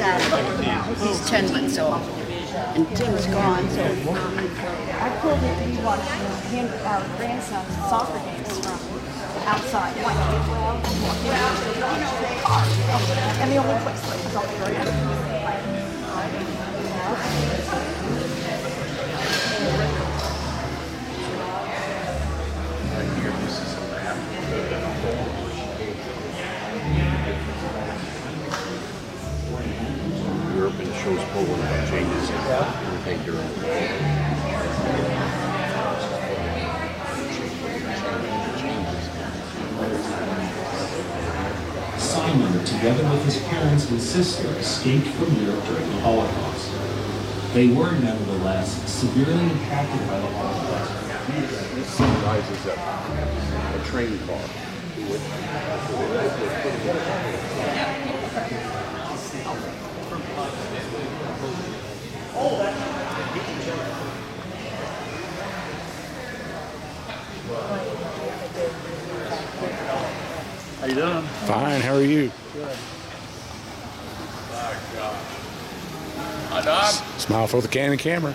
Saturday. He's 10 months old. And Tim's gone, so I pulled it to be watching our grandson's soccer games from outside. And the only place that was over there. Europe and shows Poland what changes and everything during Simon, together with his parents and sister, escaped from Europe during the Holocaust. They were, nevertheless, severely impacted by the Holocaust. He symbolizes a train car. How you doing? Fine, how are you? Good. Hi, Doc. Smile for the Canon camera.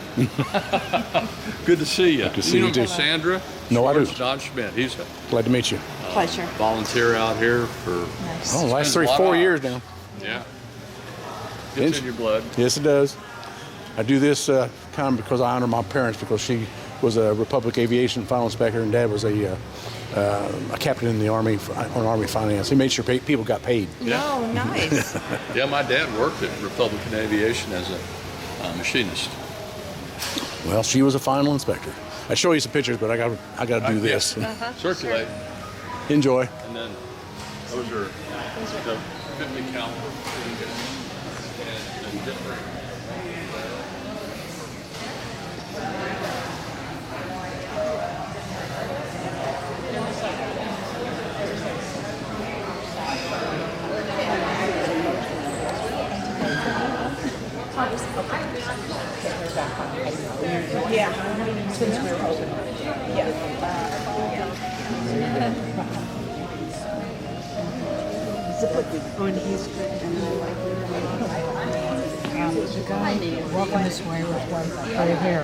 Good to see you. Good to see you too. Sandra? No, I do. Don Schmidt. He's a Glad to meet you. Pleasure. volunteer out here for. Oh, last 4 years now. Yeah. It's in your blood. Yes, it does. I do this kind of because I honor my parents, because she was a Republic Aviation final inspector and Dad was a captain in the Army on Army finance. He made sure people got paid. Yeah. Oh, nice. Yeah, my dad worked at Republican Aviation as a machinist. Well, she was a final inspector. I show you some pictures, but I got to do this. Circulate. Enjoy. And then those are the 50 caliber and different. Yeah. Since we were open. Yeah. Walking this way with white hair.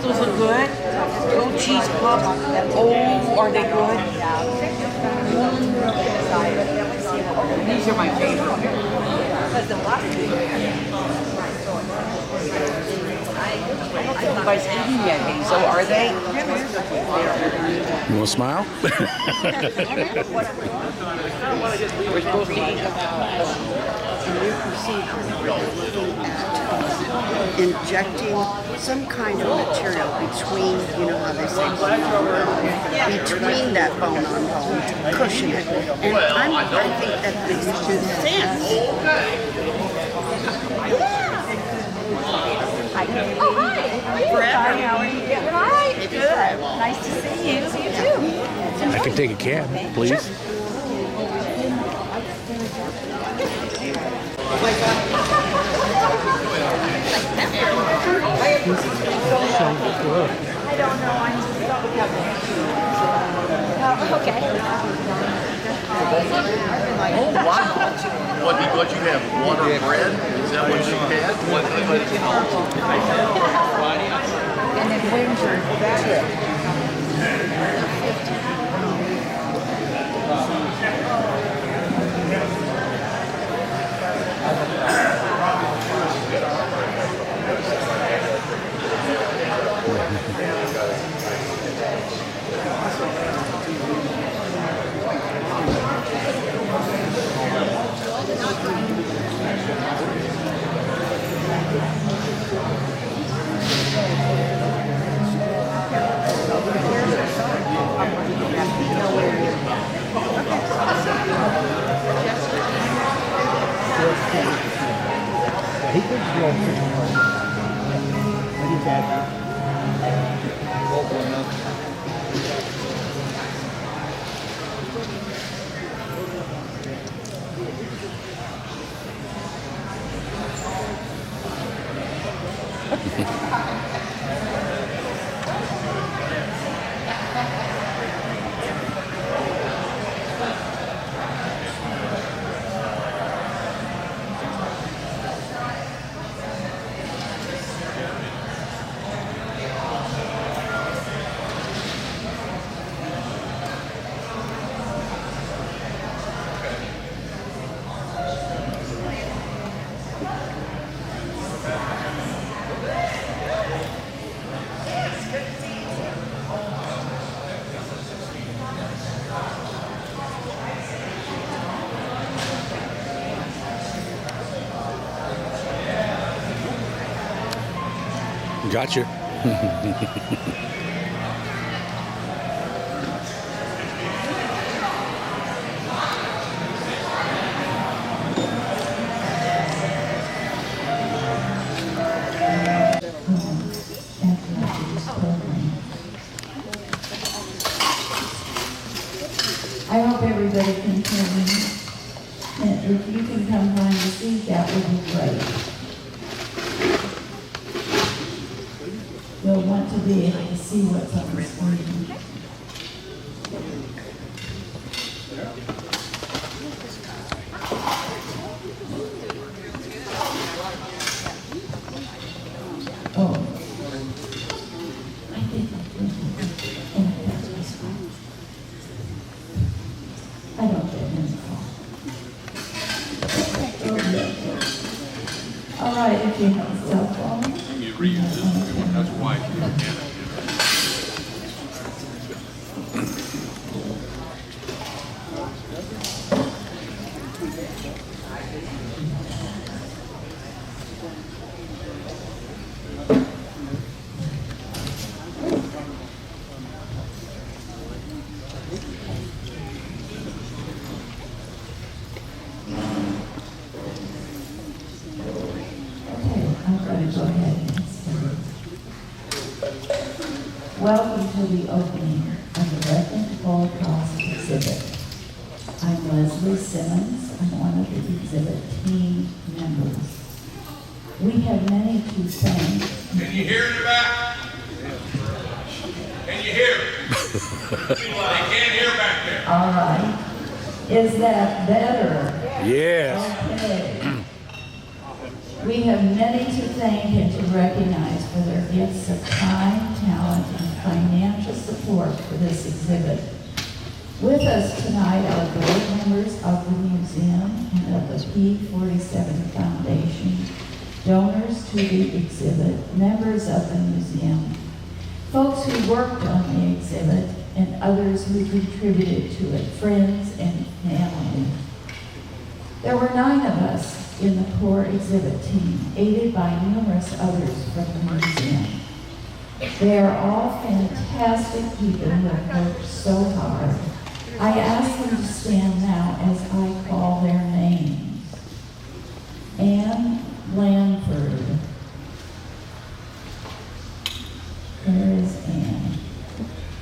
Those are good. Grilled cheese puffs. Oh, are they good? These are my favorite. I don't think you guys eaten yet, Hazel. Are they? You want to smile? We're supposed to eat a new procedure where they're looking at injecting some kind of material between, you know how they say bone on bone, between that bone on bone to cushion it. And I think that makes good sense. Oh, hi. Brett, How are you? Hi. Good. Nice to see you. See you too. I can take a cab, please. I don't know. I'm just okay. Oh, wow. What you have? Water bread? Is that what you had? And then winter. Gotcha. I hope everybody can hear me. And if you can come find the seat, that would be great. You'll want to be able to see what's on the screen. Oh. I think I don't get any call. All right, if you have a cell phone. You reuse this, that's why you can't. Welcome to the opening of the Rechnic Holocaust exhibit. I'm Leslie Simmons. I'm one of the exhibit team members. We have many to thank. Can you hear in the back? Can you hear? They can't hear back there. All right. Is that better? Yes. Okay. We have many to thank and to recognize for their gifts of time, talent, and financial support for this exhibit. With us tonight are board members of the museum and of the P47 Foundation, donors to the exhibit, members of the museum, folks who worked on the exhibit, and others who contributed to it, friends and family. There were 9 of us in the core exhibit team, aided by numerous others from the museum. They are all fantastic people who have worked so hard. I ask them to stand now as I call their names. Anne Blanford. Where is Anne?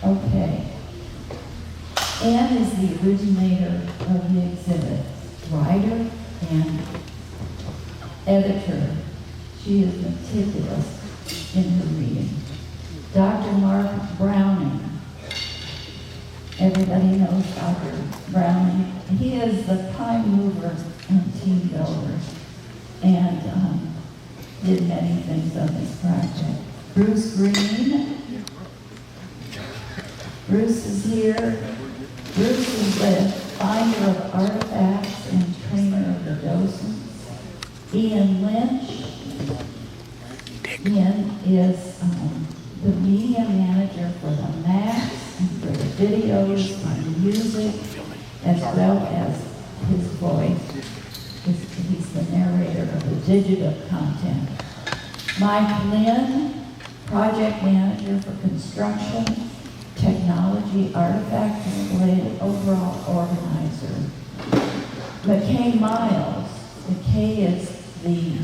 Okay. Anne is the originator of the exhibit, writer and editor. She is meticulous in her reading. Dr. Mark Browning. Everybody knows Dr. Browning. He is the prime mover and team builder and did many things on this project. Bruce Green. Bruce is here. Bruce is the finder of artifacts and trainer of the docents. Ian Lynch. Ian is the media manager for the maps and for the videos and music, as well as his voice. He's the narrator of the digital content. Mike Lynn, project manager for construction, technology, artifact, and related overall organizer. McKay Miles. McKay is the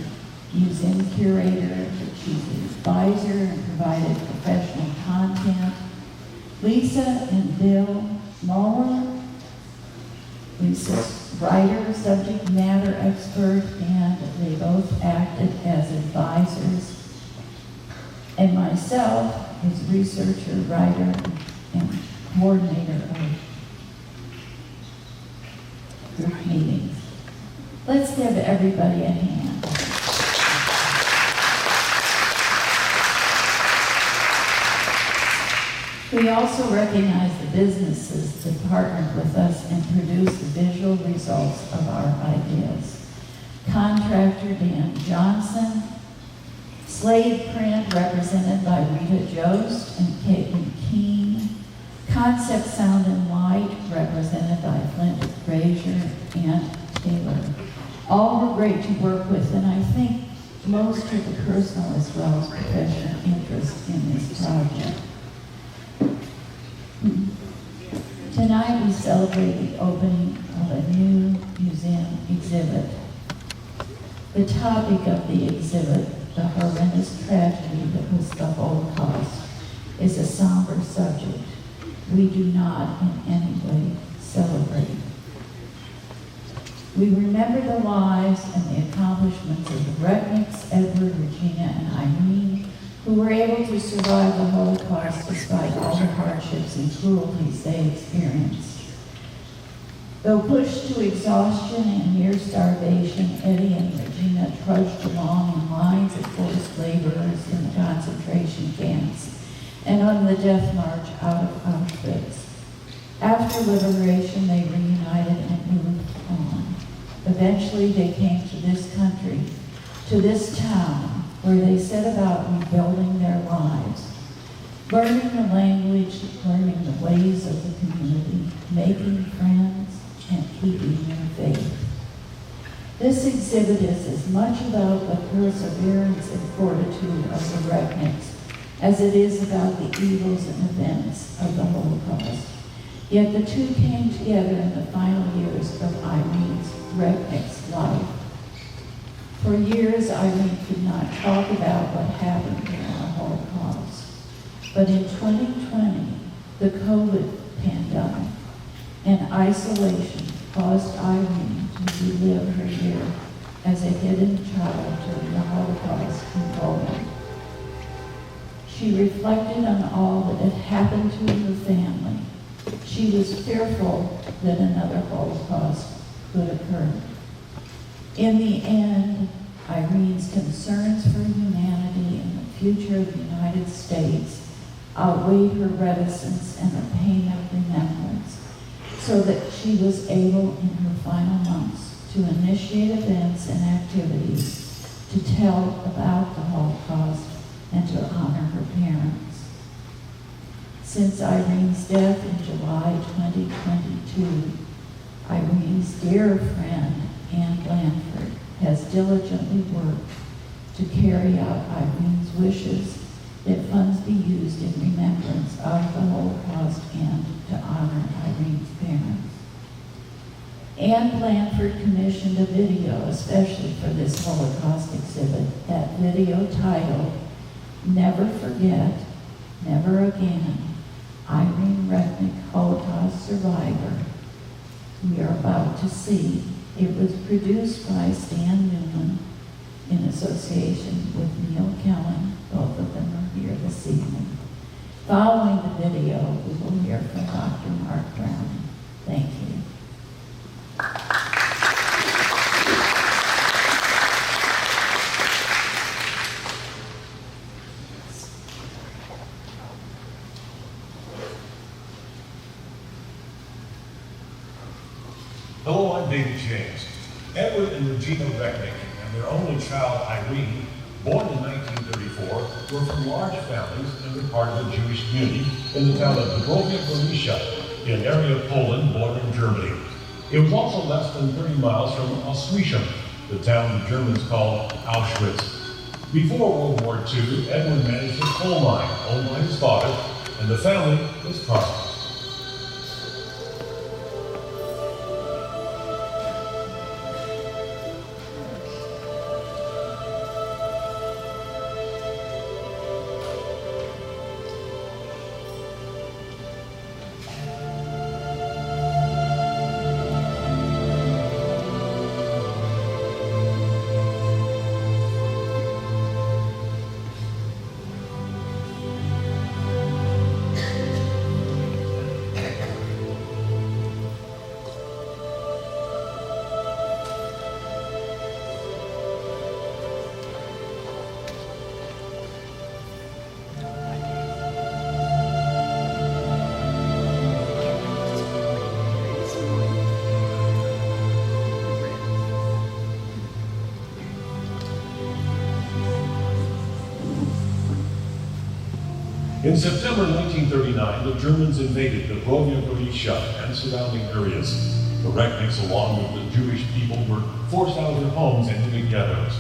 museum curator, the chief advisor, and provided professional content. Lisa and Bill Muller, Lisa's writer, subject matter expert, and they both acted as advisors. And myself as researcher, writer, and coordinator of group meetings. Let's give everybody a hand. We also recognize the businesses that partnered with us and produced the visual results of our ideas. Contractor Dan Johnson, Slade Print represented by Rita Jost and Caitlin Keene, Concept Sound and Light represented by Flint Frazier and Taylor. All were great to work with, and I think most took a personal as well as professional interest in this project. Tonight we celebrate the opening of a new museum exhibit. The topic of the exhibit, the horrendous tragedy that was the Holocaust, is a somber subject we do not in any way celebrate. We remember the lives and the accomplishments of the Rechnics, Edward, Regina, and Irene, who were able to survive the Holocaust despite all the hardships and cruelties they experienced. Though pushed to exhaustion and near starvation, Eddie and Regina trudged along in lines of forced laborers in the concentration camps and on the death march out of Auschwitz. After liberation, they reunited and moved on. Eventually, they came to this country, to this town, where they set about rebuilding their lives, learning the language, learning the ways of the community, making friends, and keeping their faith. This exhibit is as much about the perseverance and fortitude of the Rechnics as it is about the evils and events of the Holocaust. Yet the two came together in the final years of Irene's Rechnic's life. For years, Irene could not talk about what happened during the Holocaust. But in 2020, the COVID pandemic and isolation caused Irene to relive her year as a hidden child during the Holocaust in Poland. She reflected on all that had happened to her family. She was fearful that another Holocaust could occur. In the end, Irene's concerns for humanity and the future of the United States outweighed her reticence and the pain of remembrance, so that she was able in her final months to initiate events and activities to tell about the Holocaust and to honor her parents. Since Irene's death in July 2022, Irene's dear friend, Anne Blanford, has diligently worked to carry out Irene's wishes that funds be used in remembrance of the Holocaust and to honor Irene's parents. Anne Blanford commissioned a video especially for this Holocaust exhibit. That video titled, "Never Forget, Never Again, Irene Rechnic, Holocaust Survivor," we are about to see. It was produced by Stan Newman in association with Neil Kellen. Both of them are here this evening. Following the video, we will hear from Dr. Mark Brown. Thank you. Hello, I'm David James. Edward and Regina Rechnic and their only child, Irene, born in 1934, were from large families and were part of a Jewish community in the town of Dubrovnik Gorica, in an area of Poland bordering Germany. It was also less than 30 miles from Auschwitz, the town the Germans called Auschwitz. Before World War II, Edward managed a coal mine owned by his father, and the family was prosperous. In September 1939, the Germans invaded Dubrovia Gorizia and surrounding areas. The Rechnics, along with the Jewish people, were forced out of their homes and into ghettos.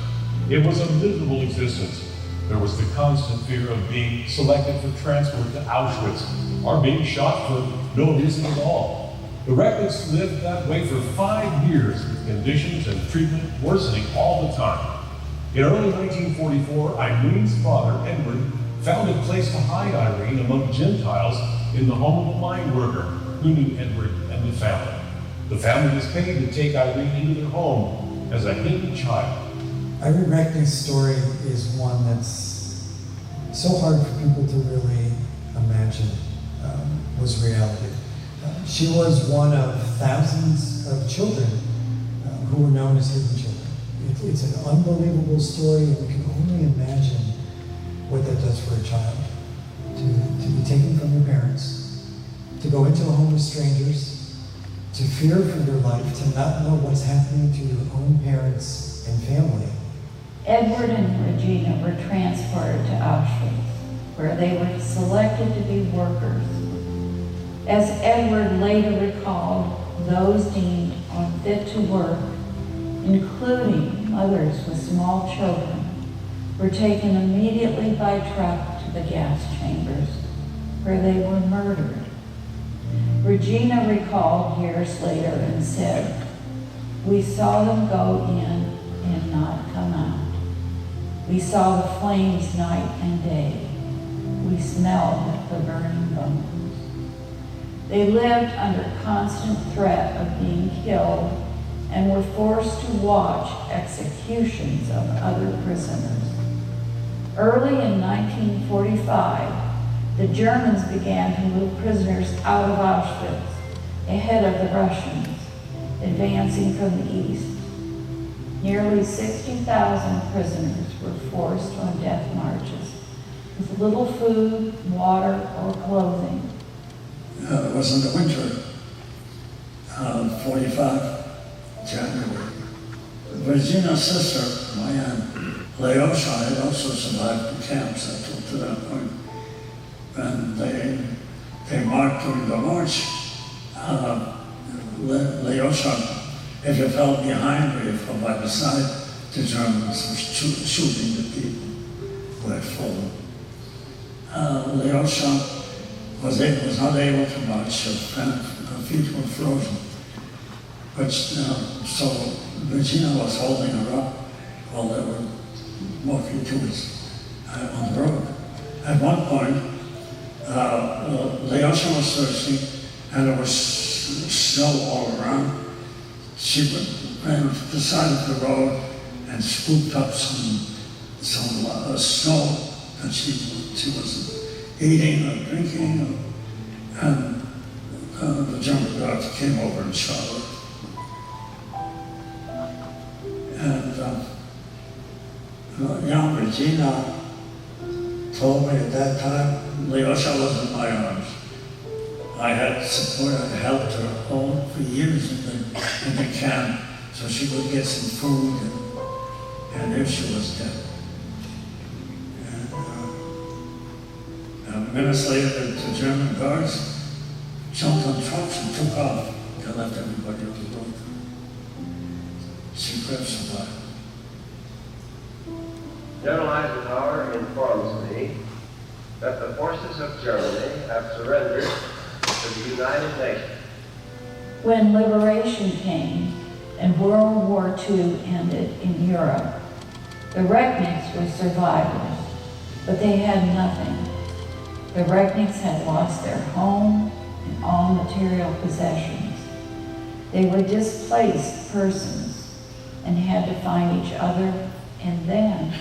It was a miserable existence. There was the constant fear of being selected for transfer to Auschwitz or being shot for no reason at all. The Rechnics lived that way for 5 years, with conditions and treatment worsening all the time. In early 1944, Irene's father, Edward, found a place to hide Irene among Gentiles in the home of a mine worker who knew Edward and the family. The family was paid to take Irene into their home as a hidden child. Irene Rechnic's story is one that's so hard for people to really imagine was reality. She was one of thousands of children who were known as hidden children. It's an unbelievable story, and we can only imagine what that does for a child. To be taken from your parents, to go into a home with strangers, to fear for your life, to not know what's happening to your own parents and family. Edward and Regina were transported to Auschwitz, where they were selected to be workers. As Edward later recalled, those deemed unfit to work, including mothers with small children, were taken immediately by truck to the gas chambers, where they were murdered. Regina recalled years later and said, "We saw them go in and not come out. We saw the flames night and day. We smelled the burning bones." They lived under constant threat of being killed and were forced to watch executions of other prisoners. Early in 1945, the Germans began to move prisoners out of Auschwitz ahead of the Russians, advancing from the east. Nearly 60,000 prisoners were forced on death marches with little food, water, or clothing. It was in the winter, 45, January. Regina's sister, my aunt, Leosha, had also survived the camps up to that point. And they marched during the march. Leosha, if you fell behind or you fell by the side, the Germans were shooting the people who had fallen. Leosha was not able to march, her feet were frozen. But so Regina was holding her up while they were walking on the road. At one point, Leosha was thirsty and there was snow all around. She ran to the side of the road and scooped up some snow that she wasn't eating or drinking, and the German guards came over and shot her. And young Regina told me at that time, Leosha was in my arms. I had supported and helped her all for years in the camp so she would get some food, and there she was dead. And minutes later, the German guards jumped on trucks and took off. They left everybody on the road. She could have survived. General Eisenhower informs me that the forces of Germany have surrendered to the United Nations. When liberation came and World War II ended in Europe, the Rechnics were survivors, but they had nothing. The Rechnics had lost their home and all material possessions. They were displaced persons and had to find each other and then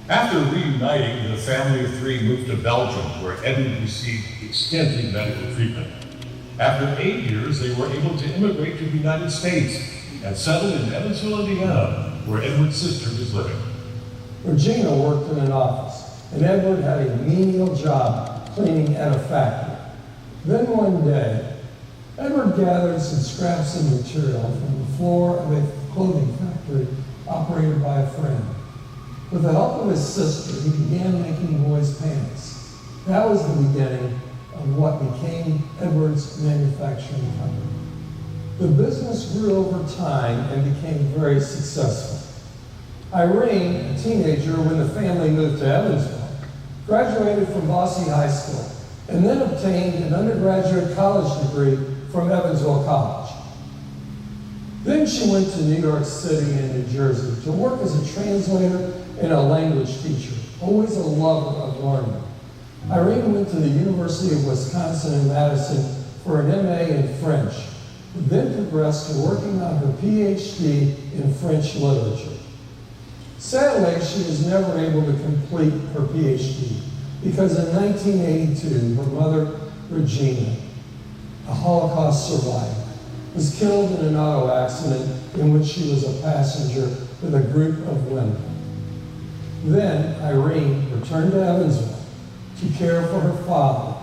After reuniting, the family of three moved to Belgium, where Edward received extensive medical treatment. After 8 years, they were able to immigrate to the United States and settle in Evansville, Indiana, where Edward's sister was living. Regina worked in an office, and Edward had a menial job cleaning at a factory. Then one day, Edward gathered some scraps of material from the floor of a clothing factory operated by a friend. With the help of his sister, he began making boys' pants. That was the beginning of what became Edwards Manufacturing Company. The business grew over time and became very successful. Irene, a teenager when the family moved to Evansville, graduated from Bosse High School and then obtained an undergraduate college degree from Evansville College. Then she went to New York City and New Jersey to work as a translator and a language teacher, always a lover of learning. Irene went to the University of Wisconsin in Madison for an MA in French, then progressed to working on her PhD in French literature. Sadly, she was never able to complete her PhD because in 1982, her mother, Regina, a Holocaust survivor, was killed in an auto accident in which she was a passenger with a group of women. Then Irene returned to Evansville to care for her father.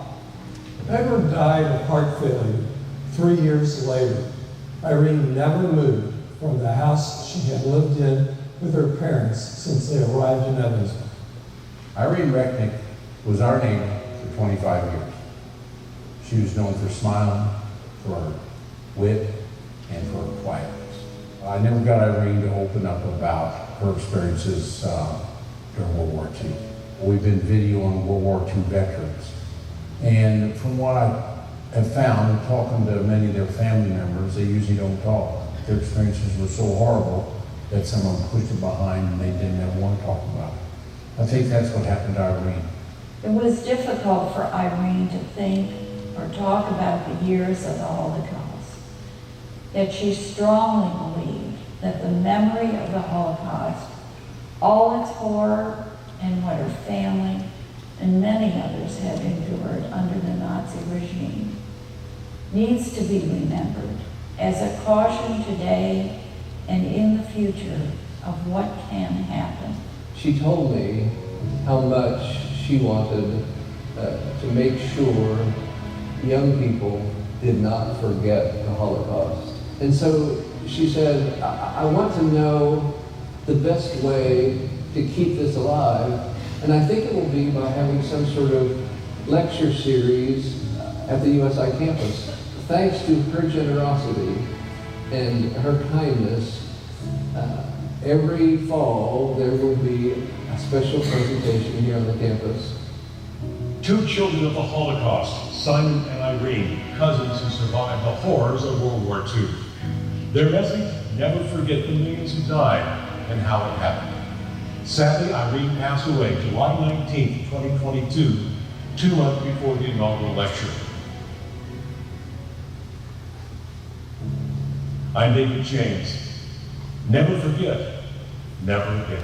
Edward died of heart failure 3 years later. Irene never moved from the house she had lived in with her parents since they arrived in Evansville. Irene Rechnic was our neighbor for 25 years. She was known for smiling, for her wit, and for her quietness. I never got Irene to open up about her experiences during World War II. We've been videoing World War II veterans. And from what I have found, talking to many of their family members, they usually don't talk. Their experiences were so horrible that some of them pushed it behind and they didn't ever want to talk about it. I think that's what happened to Irene. It was difficult for Irene to think or talk about the years of the Holocaust. Yet she strongly believed that the memory of the Holocaust, all its horror and what her family and many others had endured under the Nazi regime, needs to be remembered as a caution today and in the future of what can happen. She told me how much she wanted to make sure young people did not forget the Holocaust. And so she said, I want to know the best way to keep this alive, and I think it will be by having some sort of lecture series at the USI campus. Thanks to her generosity and her kindness, every fall there will be a special presentation here on the campus. Two children of the Holocaust, Simon and Irene, cousins who survived the horrors of World War II. Their message, never forget the millions who died and how it happened. Sadly, Irene passed away July 19, 2022, 2 months before the inaugural lecture. I'm David James. Never forget, never forget.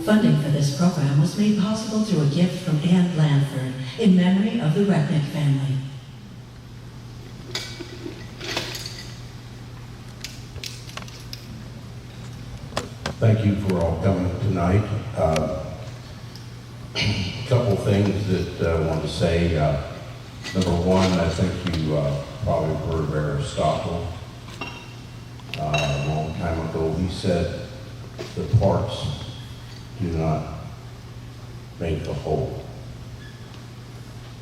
Funding for this program was made possible through a gift from Anne Blanford in memory of the Rechnic family. Thank you for all coming tonight. A couple things that I want to say. Number one, I think you probably heard of Aristotle. A long time ago, he said the parts do not make the whole.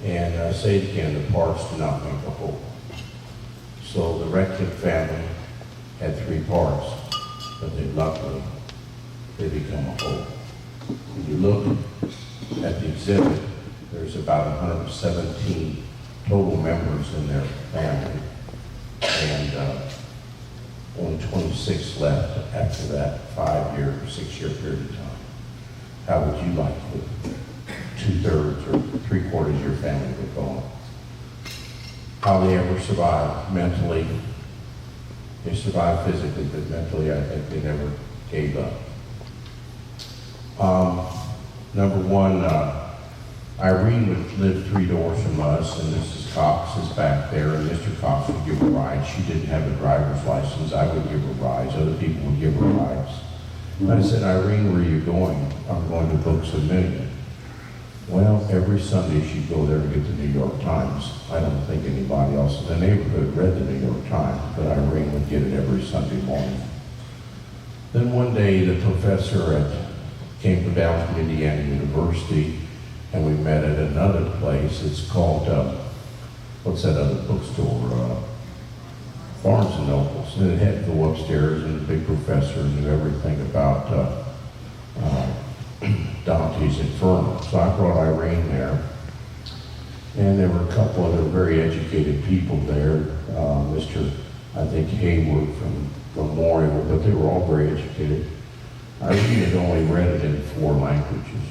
And I say it again, the parts do not make the whole. So the Rechnic family had 3 parts, but luckily they become a whole. When you look at the exhibit, there's about 117 total members in their family, and only 26 left after that 5-year or 6-year period of time. How would you like it? 2/3 or 3/4 of your family were gone. How they ever survived mentally? They survived physically, but mentally, I think they never gave up. Number one, Irene would live 3 doors from us, and Mrs. Cox is back there, and Mr. Cox would give her rides. She didn't have a driver's license. I would give her rides. Other people would give her rides. And I said, Irene, where are you going? I'm going to Books A Million. Well, every Sunday she'd go there to get the New York Times. I don't think anybody else in the neighborhood read the New York Times, but Irene would get it every Sunday morning. Then one day the professor came down from Indiana University, and we met at another place. It's called, what's that other bookstore? Barnes and Nobles. And it had to go upstairs, and the big professor knew everything about Dante's Inferno. So I brought Irene there, and there were a couple other very educated people there. Mr. I think Hayward from Memorial, but they were all very educated. Irene had only read it in 4 languages,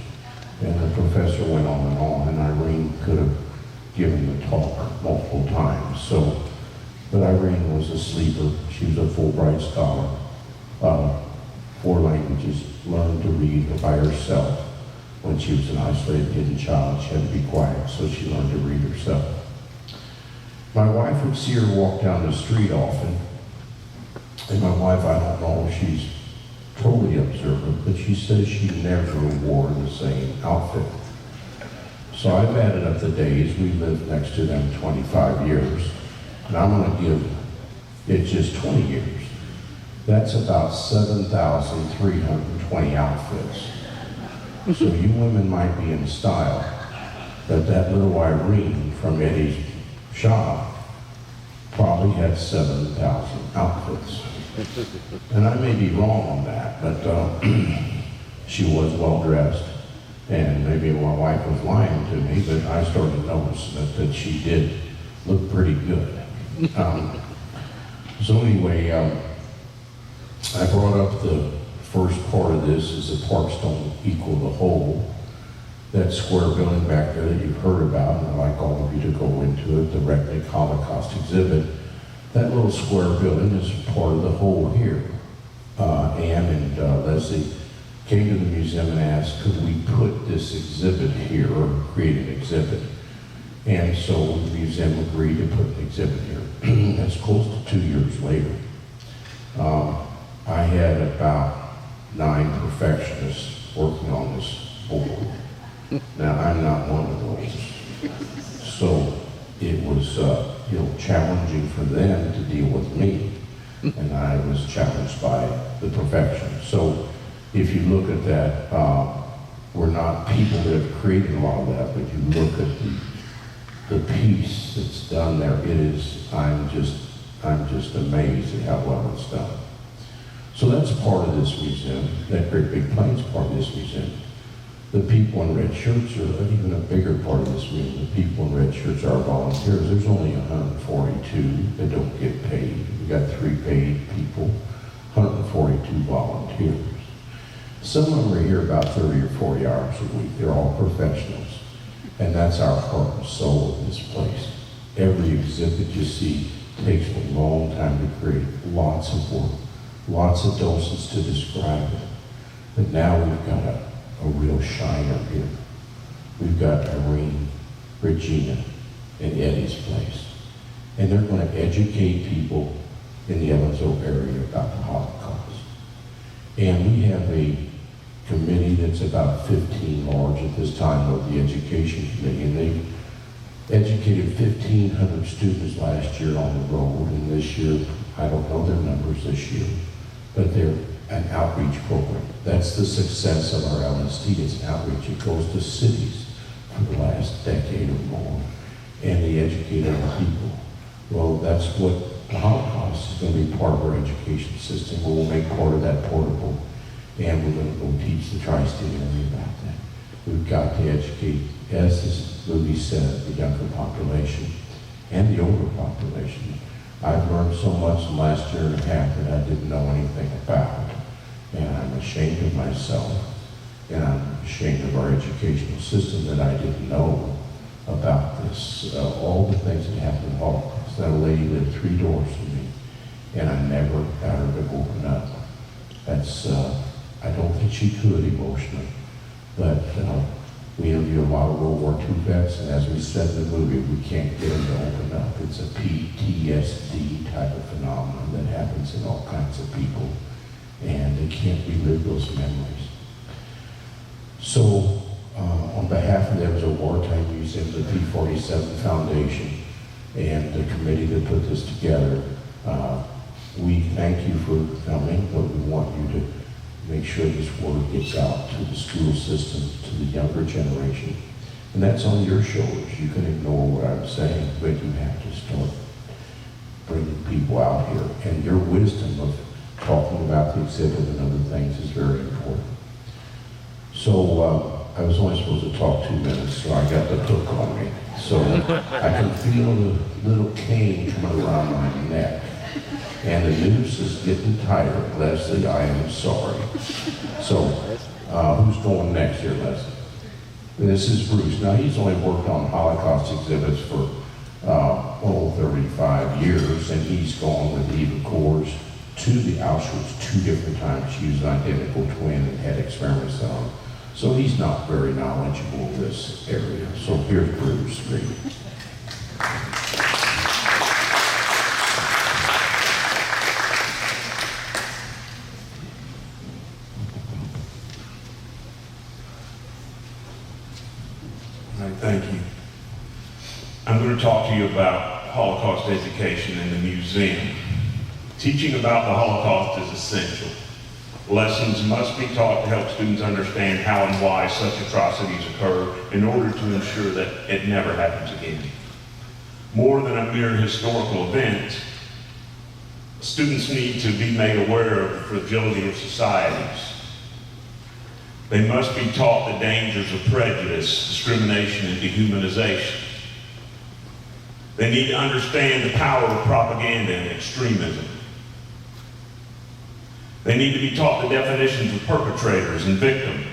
and the professor went on, and Irene could have given the talk multiple times. So, but Irene was a sleeper. She was a Fulbright scholar. 4 languages, learned to read by herself. When she was an isolated hidden child, she had to be quiet, so she learned to read herself. My wife would see her walk down the street often, and my wife, I don't know if she's totally observant, but she says she never wore the same outfit. So I've added up the days. We lived next to them 25 years, and I'm going to give it just 20 years. That's about 7,320 outfits. So you women might be in style, but that little Irene from Eddie's shop probably had 7,000 outfits. And I may be wrong on that, but she was well dressed, and maybe my wife was lying to me, but I started noticing that she did look pretty good. So anyway, I brought up the first part of this is the parts don't equal the whole. That square building back there that you've heard about, and I'd like all of you to go into it, the Rechnic Holocaust exhibit. That little square building is part of the whole here. Ann and Leslie came to the museum and asked, could we put this exhibit here, or create an exhibit? And so the museum agreed to put an exhibit here. That's close to 2 years later. I had about 9 perfectionists working on this board. Now, I'm not one of those. So it was challenging for them to deal with me, and I was challenged by the perfection. So if you look at that, we're not people that have created a lot of that, but you look at the piece that's done there, it is, I'm just amazed at how well it's done. So that's part of this museum. That Great Big Plains part of this museum. The people in red shirts are even a bigger part of this museum. The people in red shirts are volunteers. There's only 142 that don't get paid. We got 3 paid people, 142 volunteers. Some of them are here about 30 or 40 hours a week. They're all professionals. And that's our heart and soul of this place. Every exhibit you see takes a long time to create, lots of work, lots of doses to describe it. But now we've got a real shiner here. We've got Irene, Regina, and Eddie's place. And they're going to educate people in the Evansville area about the Holocaust. And we have a committee that's about 15 large at this time of the education committee, and they've educated 1,500 students last year on the road, and this year, I don't know their numbers this year, but they're an outreach program. That's the success of our LSD, it's outreach. It goes to cities for the last decade or more, and they educate our people. Well, that's what the Holocaust is going to be part of our education system. We'll make part of that portable, and we're going to go teach the tri-state area about that. We've got to educate, as this movie said, the younger population and the older population. I've learned so much in the last year and a half that I didn't know anything about, and I'm ashamed of myself, and I'm ashamed of our educational system that I didn't know about this, all the things that happened in the Holocaust. That lady lived 3 doors from me, and I never got her to open up. That's, I don't think she could emotionally, but we interview a lot of World War II vets, and as we said in the movie, we can't get them to open up. It's a PTSD type of phenomenon that happens in all kinds of people, and they can't relive those memories. So, on behalf of the Evansville Wartime Museum, the P47 Foundation, and the committee that put this together, we thank you for coming, but we want you to make sure this word gets out to the school systems, to the younger generation. And that's on your shoulders. You can ignore what I'm saying, but you have to start bringing people out here. And your wisdom of talking about the exhibit and other things is very important. So I was only supposed to talk 2 minutes, so I got the hook on me. So I can feel the little cane coming around my neck. And the noose is getting tighter. Leslie, I am sorry. So, who's going next here, Leslie? This is Bruce. Now, he's only worked on Holocaust exhibits for 35 years, and he's gone with Eva Kors to the Auschwitz 2 different times. She was an identical twin and had experiments on. So he's not very knowledgeable in this area. So here's Bruce reading. Thank you. I'm going to talk to you about Holocaust education in the museum. Teaching about the Holocaust is essential. Lessons must be taught to help students understand how and why such atrocities occur in order to ensure that it never happens again. More than a mere historical event, students need to be made aware of the fragility of societies. They must be taught the dangers of prejudice, discrimination, and dehumanization. They need to understand the power of propaganda and extremism. They need to be taught the definitions of perpetrators and victims.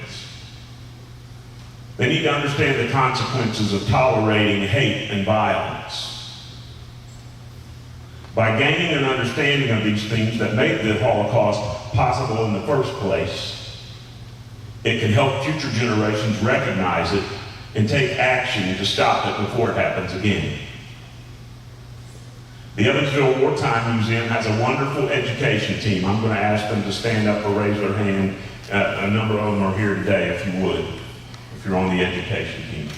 They need to understand the consequences of tolerating hate and violence. By gaining an understanding of these things that made the Holocaust possible in the first place, it can help future generations recognize it and take action to stop it before it happens again. The Evansville Wartime Museum has a wonderful education team. I'm going to ask them to stand up or raise their hand. A number of them are here today, if you would, if you're on the education team.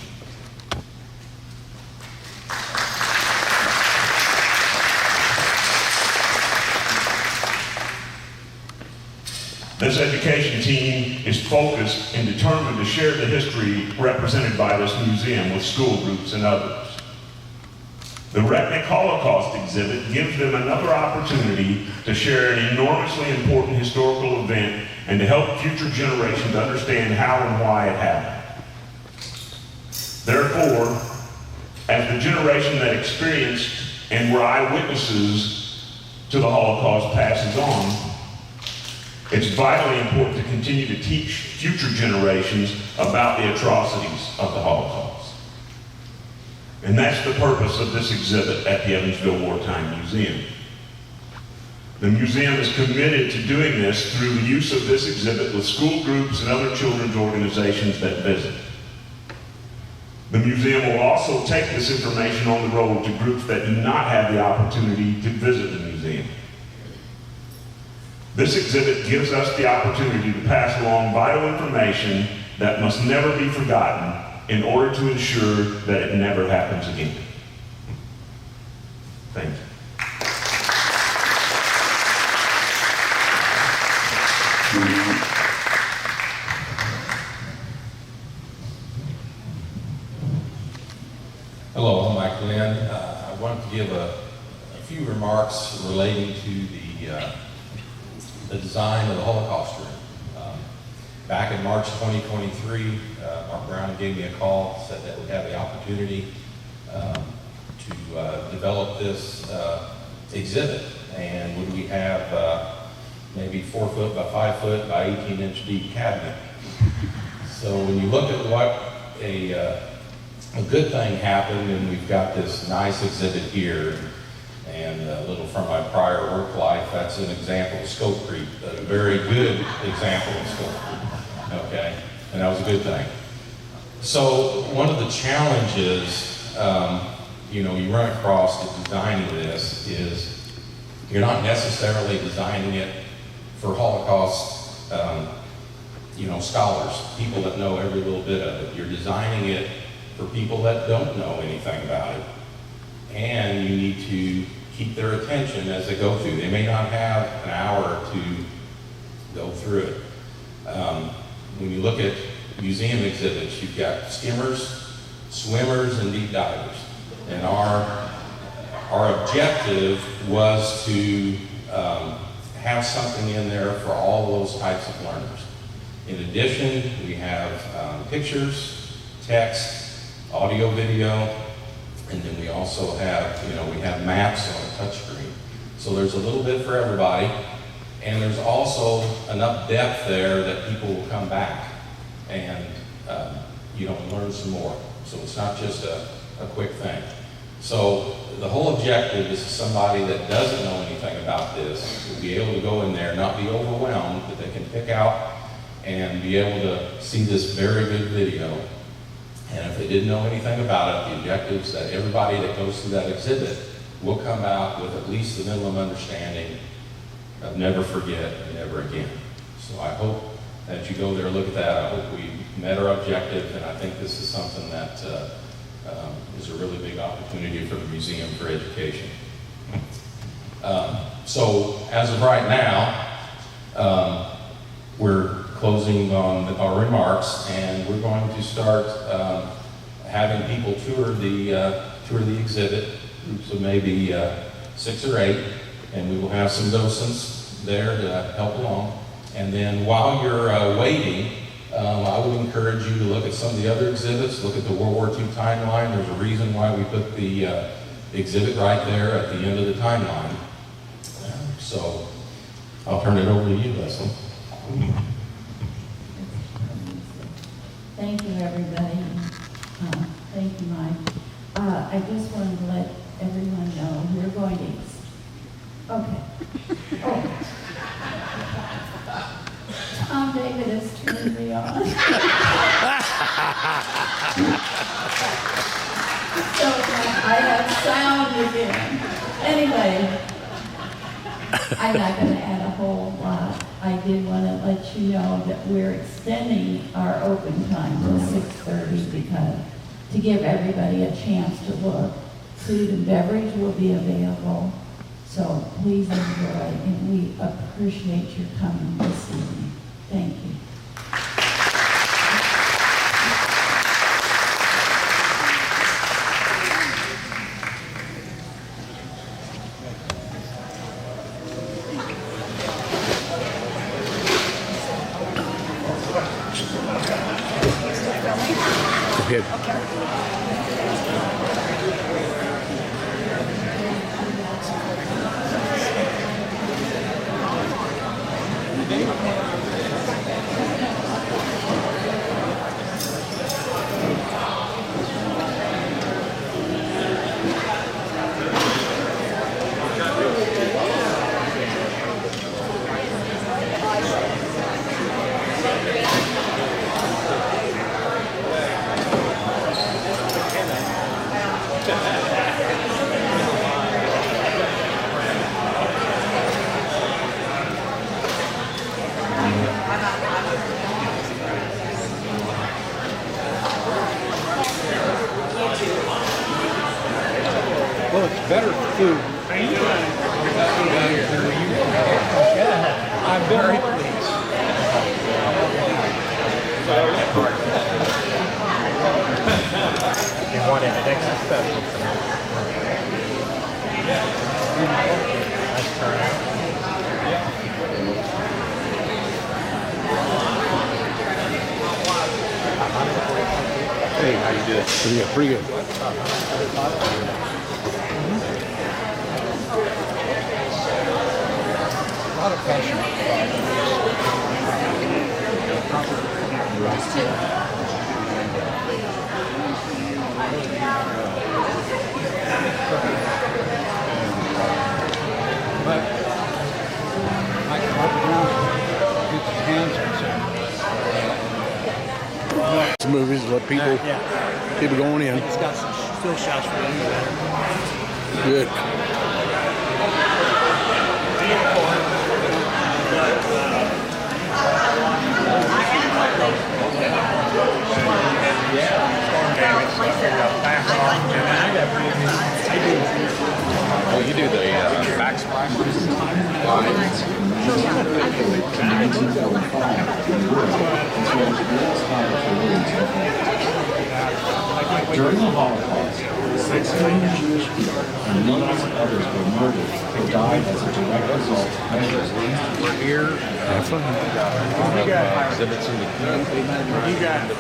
This education team is focused and determined to share the history represented by this museum with school groups and others. The Rechnic Holocaust exhibit gives them another opportunity to share an enormously important historical event and to help future generations understand how and why it happened. Therefore, as the generation that experienced and were eyewitnesses to the Holocaust passes on, it's vitally important to continue to teach future generations about the atrocities of the Holocaust. And that's the purpose of this exhibit at the Evansville Wartime Museum. The museum is committed to doing this through the use of this exhibit with school groups and other children's organizations that visit. The museum will also take this information on the road to groups that do not have the opportunity to visit the museum. This exhibit gives us the opportunity to pass along vital information that must never be forgotten in order to ensure that it never happens again. Thank you. Hello, I'm Mike Lynn. I wanted to give a few remarks relating to the design of the Holocaust room. Back in March 2023, Mark Brown gave me a call, said that we had the opportunity to develop this exhibit, and would we have maybe 4 foot by 5 foot by 18-inch deep cabinet. So when you look at what a good thing happened, and we've got this nice exhibit here, and a little from my prior work life, that's an example of scope creep, a very good example of scope creep, okay? And that was a good thing. So one of the challenges, you run across in designing this is you're not necessarily designing it for Holocaust, scholars, people that know every little bit of it. You're designing it for people that don't know anything about it. And you need to keep their attention as they go through. They may not have an hour to go through it. When you look at museum exhibits, you've got skimmers, swimmers, and deep divers. And our objective was to have something in there for all those types of learners. In addition, we have pictures, text, audio, video, and then we also have, we have maps on a touchscreen. So there's a little bit for everybody, and there's also enough depth there that people will come back and, learn some more. So it's not just a quick thing. So the whole objective is somebody that doesn't know anything about this will be able to go in there, not be overwhelmed, but they can pick out and be able to see this very good video. And if they didn't know anything about it, the objective is that everybody that goes through that exhibit will come out with at least the minimum understanding of never forget, never again. So I hope that you go there and look at that. I hope we met our objective, and I think this is something that is a really big opportunity for the museum for education. So as of right now, we're closing on our remarks, and we're going to start having people tour the exhibit, groups of maybe 6 or 8, and we will have some docents there to help along. And then while you're waiting, I would encourage you to look at some of the other exhibits, look at the World War II timeline. There's a reason why we put the exhibit right there at the end of the timeline. So I'll turn it over to you, Leslie. Thank you, everybody. Thank you, Mike. I just wanted to let everyone know we're going to... Okay. Oh. Tom David has turned me on. So I have sound again. Anyway, I'm not going to add a whole lot. I did want to let you know that we're extending our open time to 6:30 because to give everybody a chance to look. Food and beverage will be available, so please enjoy, and we appreciate your coming this evening. Thank you. Go ahead. Well, it's better food. How you doing? I'm very pleased. You wanted an extra special. Hey, how you doing? Pretty good, pretty good. A lot of passion. But Mike Brown gets his hands on Some movies, let people people going in. It's got some still shots for you. Good. Oh, you do the backsplash? During the Holocaust, 6 million Jewish people and millions of others were murdered or died as a direct result of measures. We're here. Have fun. Exhibits in the community. You got it.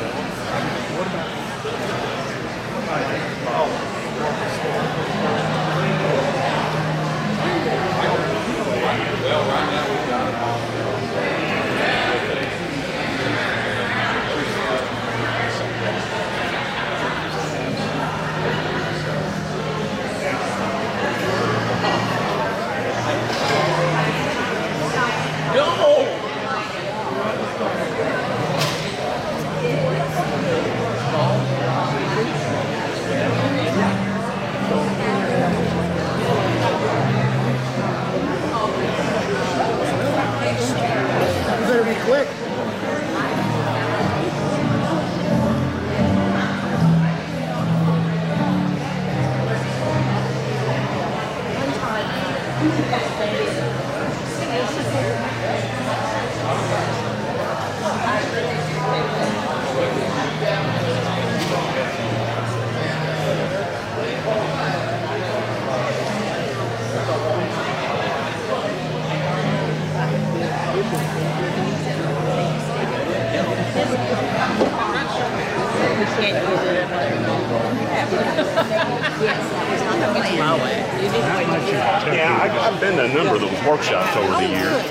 Yeah, I've been to a number of those workshops over the years.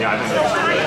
Yeah, I think that's great.